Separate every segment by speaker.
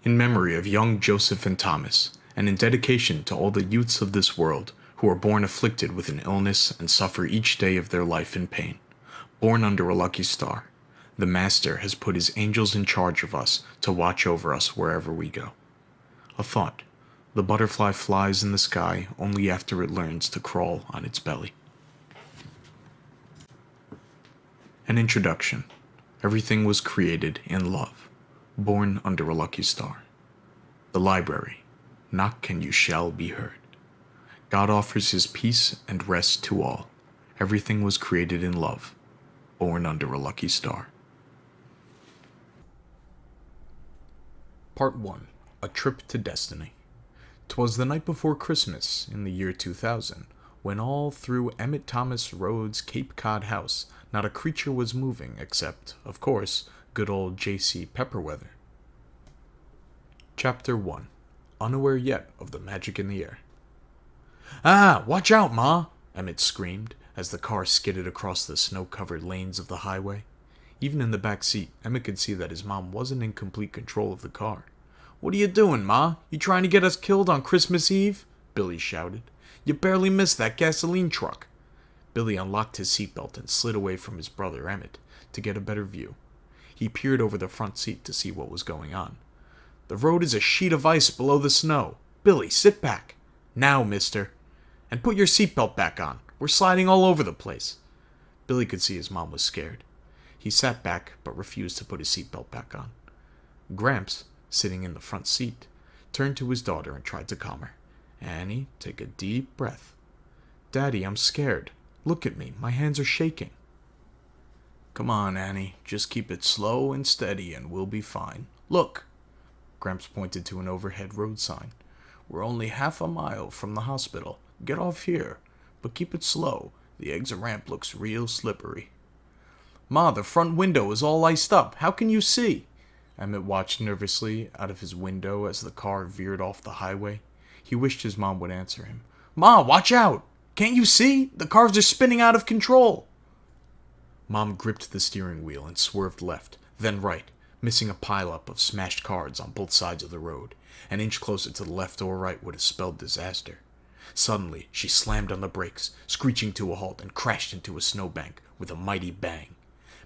Speaker 1: in memory of young Joseph and Thomas, and in dedication to all the youths of this world who are born afflicted with an illness and suffer each day of their life in pain, born under a lucky star. The Master has put his angels in charge of us to watch over us wherever we go. A thought. The butterfly flies in the sky only after it learns to crawl on its belly. An introduction. Everything was created in love, born under a lucky star. The library. Knock and you shall be heard. God offers his peace and rest to all. Everything was created in love, born under a lucky star. Part 1. A Trip to Destiny. 'Twas the night before Christmas, in the year 2000, when all through Emmitt Thomas Rhodes' Cape Cod house not a creature was moving except, of course, good old J.C. Pepperweather. Chapter 1. Unaware yet of the magic in the air. "Ah, watch out, Ma!" Emmitt screamed, as the car skidded across the snow-covered lanes of the highway. Even in the back seat, Emmitt could see that his mom wasn't in complete control of the car. "What are you doing, Ma? You trying to get us killed on Christmas Eve?" Billy shouted. "You barely missed that gasoline truck." Billy unlocked his seatbelt and slid away from his brother Emmitt to get a better view. He peered over the front seat to see what was going on. "The road is a sheet of ice below the snow. Billy, sit back. Now, mister. And put your seatbelt back on. We're sliding all over the place." Billy could see his mom was scared. He sat back, but refused to put his seatbelt back on. Gramps, sitting in the front seat, turned to his daughter and tried to calm her. "Annie, take a deep breath." "Daddy, I'm scared. Look at me. My hands are shaking." "Come on, Annie. Just keep it slow and steady and we'll be fine. Look." Gramps pointed to an overhead road sign. "We're only half a mile from the hospital. Get off here, but keep it slow. The exit ramp looks real slippery." "Ma, the front window is all iced up. How can you see?" Emmitt watched nervously out of his window as the car veered off the highway. He wished his mom would answer him. "Ma, watch out! Can't you see? The cars are spinning out of control." Mom gripped the steering wheel and swerved left, then right, missing a pileup of smashed cars on both sides of the road. An inch closer to the left or right would have spelled disaster. Suddenly, she slammed on the brakes, screeching to a halt, and crashed into a snowbank with a mighty bang.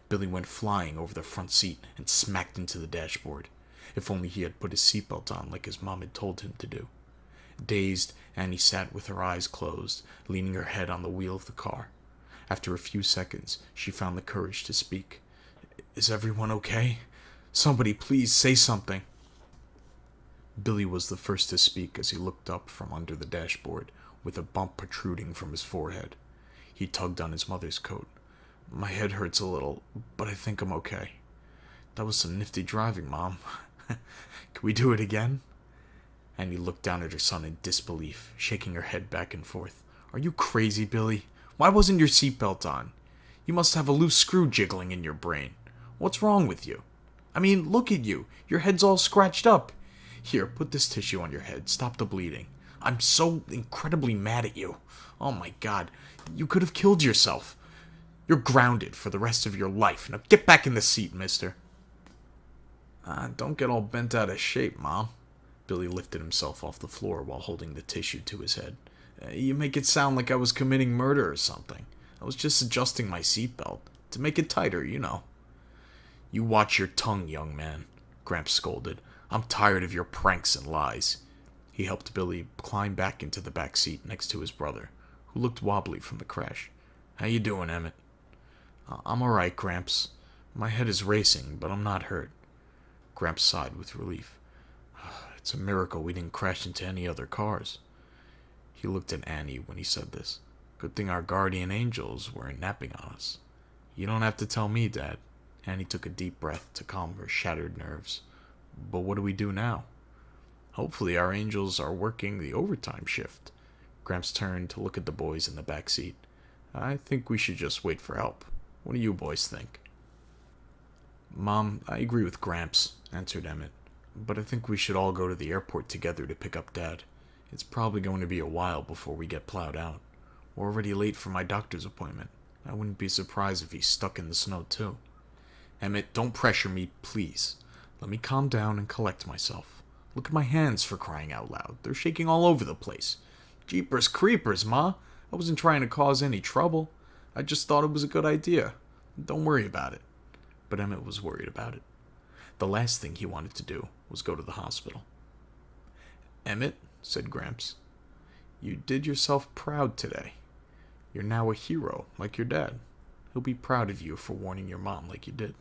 Speaker 1: Billy went flying over the front seat and smacked into the dashboard. If only he had put his seatbelt on like his mom had told him to do. Dazed, Annie sat with her eyes closed, leaning her head on the wheel of the car. After a few seconds, she found the courage to speak. "Is everyone okay? Somebody please say something." Billy was the first to speak as he looked up from under the dashboard, with a bump protruding from his forehead. He tugged on his mother's coat. "My head hurts a little, but I think I'm okay." "That was some nifty driving, Mom." "Can we do it again?" Annie looked down at her son in disbelief, shaking her head back and forth. "Are you crazy, Billy? Why wasn't your seatbelt on? You must have a loose screw jiggling in your brain. What's wrong with you? I mean, look at you. Your head's all scratched up. Here, put this tissue on your head. Stop the bleeding. I'm so incredibly mad at you. Oh my God, you could have killed yourself. You're grounded for the rest of your life. Now get back in the seat, mister." Don't get all bent out of shape, Mom." Billy lifted himself off the floor while holding the tissue to his head. "You make it sound like I was committing murder or something. I was just adjusting my seatbelt to make it tighter, you know." "You watch your tongue, young man," Gramps scolded. "I'm tired of your pranks and lies." He helped Billy climb back into the back seat next to his brother, who looked wobbly from the crash. "How you doing, Emmitt?" "I'm all right, Gramps. My head is racing, but I'm not hurt." Gramps sighed with relief. "It's a miracle we didn't crash into any other cars." He looked at Annie when he said this. "Good thing our guardian angels weren't napping on us." "You don't have to tell me, Dad." Annie took a deep breath to calm her shattered nerves. "But what do we do now?" "Hopefully our angels are working the overtime shift." Gramps turned to look at the boys in the back seat. "I think we should just wait for help. What do you boys think?" "Mom, I agree with Gramps," answered Emmitt. "But I think we should all go to the airport together to pick up Dad. It's probably going to be a while before we get plowed out. We're already late for my doctor's appointment. I wouldn't be surprised if he's stuck in the snow, too." "Emmitt, don't pressure me, please. Let me calm down and collect myself. Look at my hands, for crying out loud. They're shaking all over the place. Jeepers creepers, Ma. I wasn't trying to cause any trouble. I just thought it was a good idea. Don't worry about it. But Emmitt was worried about it. The last thing he wanted to do was go to the hospital. Emmitt, said Gramps, you did yourself proud today. You're now a hero, like your dad. He'll be proud of you for warning your mom like you did.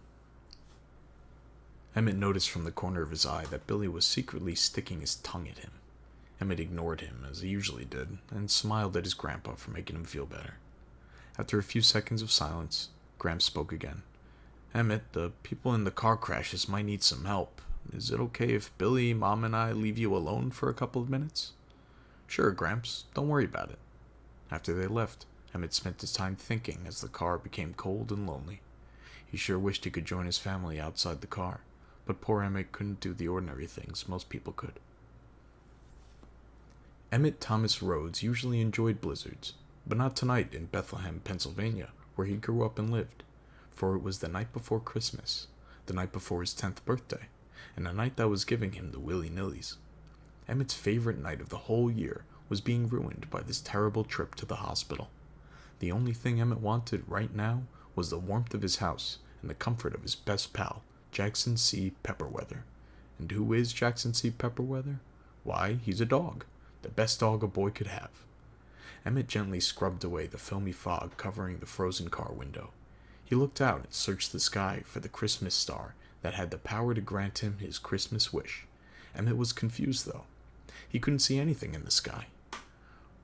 Speaker 1: Emmitt noticed from the corner of his eye that Billy was secretly sticking his tongue at him. Emmitt ignored him, as he usually did, and smiled at his grandpa for making him feel better. After a few seconds of silence, Gramps spoke again. Emmitt, the people in the car crashes might need some help. Is it okay if Billy, Mom, and I leave you alone for a couple of minutes? Sure, Gramps. Don't worry about it. After they left, Emmitt spent his time thinking as the car became cold and lonely. He sure wished he could join his family outside the car, but poor Emmitt couldn't do the ordinary things most people could. Emmitt Thomas Rhodes usually enjoyed blizzards, but not tonight in Bethlehem, Pennsylvania, where he grew up and lived, for it was the night before Christmas, the night before his 10th birthday, and a night that was giving him the willy-nillys. Emmitt's favorite night of the whole year was being ruined by this terrible trip to the hospital. The only thing Emmitt wanted right now was the warmth of his house and the comfort of his best pal, Jackson C. Pepperweather. And who is Jackson C. Pepperweather? Why, he's a dog. The best dog a boy could have. Emmitt gently scrubbed away the filmy fog covering the frozen car window. He looked out and searched the sky for the Christmas star that had the power to grant him his Christmas wish. Emmitt was confused, though. He couldn't see anything in the sky.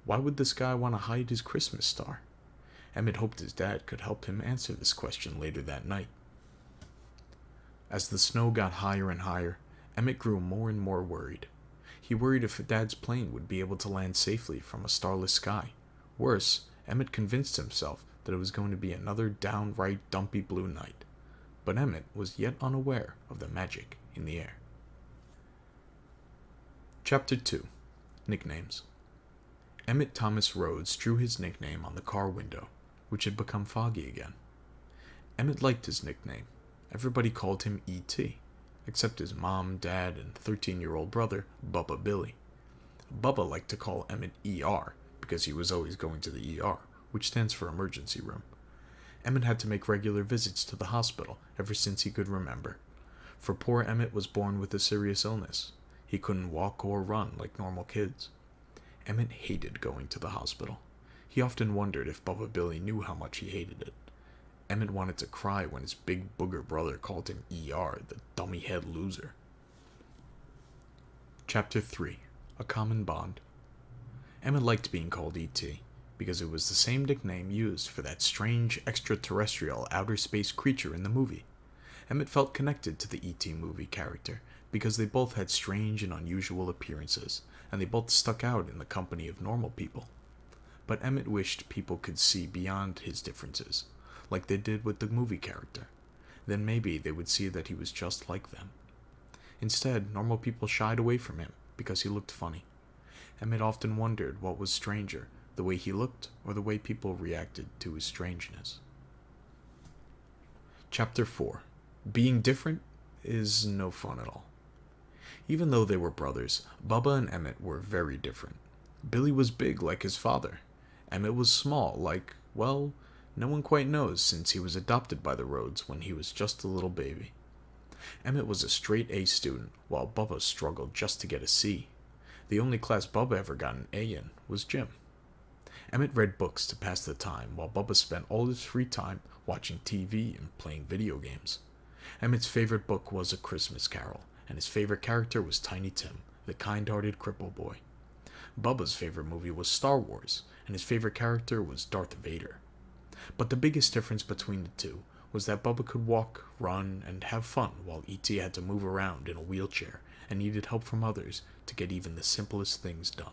Speaker 1: Why would the sky want to hide his Christmas star? Emmitt hoped his dad could help him answer this question later that night. As the snow got higher and higher, Emmitt grew more and more worried. He worried if Dad's plane would be able to land safely from a starless sky. Worse, Emmitt convinced himself that it was going to be another downright dumpy blue night. But Emmitt was yet unaware of the magic in the air. Chapter 2. Nicknames. Emmitt Thomas Rhodes drew his nickname on the car window, which had become foggy again. Emmitt liked his nickname. Everybody called him E.T., except his mom, dad, and 13-year-old brother, Bubba Billy. Bubba liked to call Emmitt E.R. because he was always going to the E.R., which stands for emergency room. Emmitt had to make regular visits to the hospital ever since he could remember, for poor Emmitt was born with a serious illness. He couldn't walk or run like normal kids. Emmitt hated going to the hospital. He often wondered if Bubba Billy knew how much he hated it. Emmitt wanted to cry when his big booger brother called him E.R., the dummy head loser. Chapter 3. A Common Bond. Emmitt liked being called E.T. because it was the same nickname used for that strange extraterrestrial outer space creature in the movie. Emmitt felt connected to the E.T. movie character because they both had strange and unusual appearances, and they both stuck out in the company of normal people. But Emmitt wished people could see beyond his differences, like they did with the movie character. Then maybe they would see that he was just like them. Instead, normal people shied away from him because he looked funny. Emmitt often wondered what was stranger, the way he looked or the way people reacted to his strangeness. Chapter 4. Being different is no fun at all. Even though they were brothers, Bubba and Emmitt were very different. Billy was big like his father. Emmitt was small like, well, no one quite knows since he was adopted by the Rhodes when he was just a little baby. Emmitt was a straight A student, while Bubba struggled just to get a C. The only class Bubba ever got an A in was gym. Emmitt read books to pass the time, while Bubba spent all his free time watching TV and playing video games. Emmitt's favorite book was A Christmas Carol, and his favorite character was Tiny Tim, the kind-hearted cripple boy. Bubba's favorite movie was Star Wars, and his favorite character was Darth Vader. But the biggest difference between the two was that Bubba could walk, run, and have fun, while E.T. had to move around in a wheelchair and needed help from others to get even the simplest things done.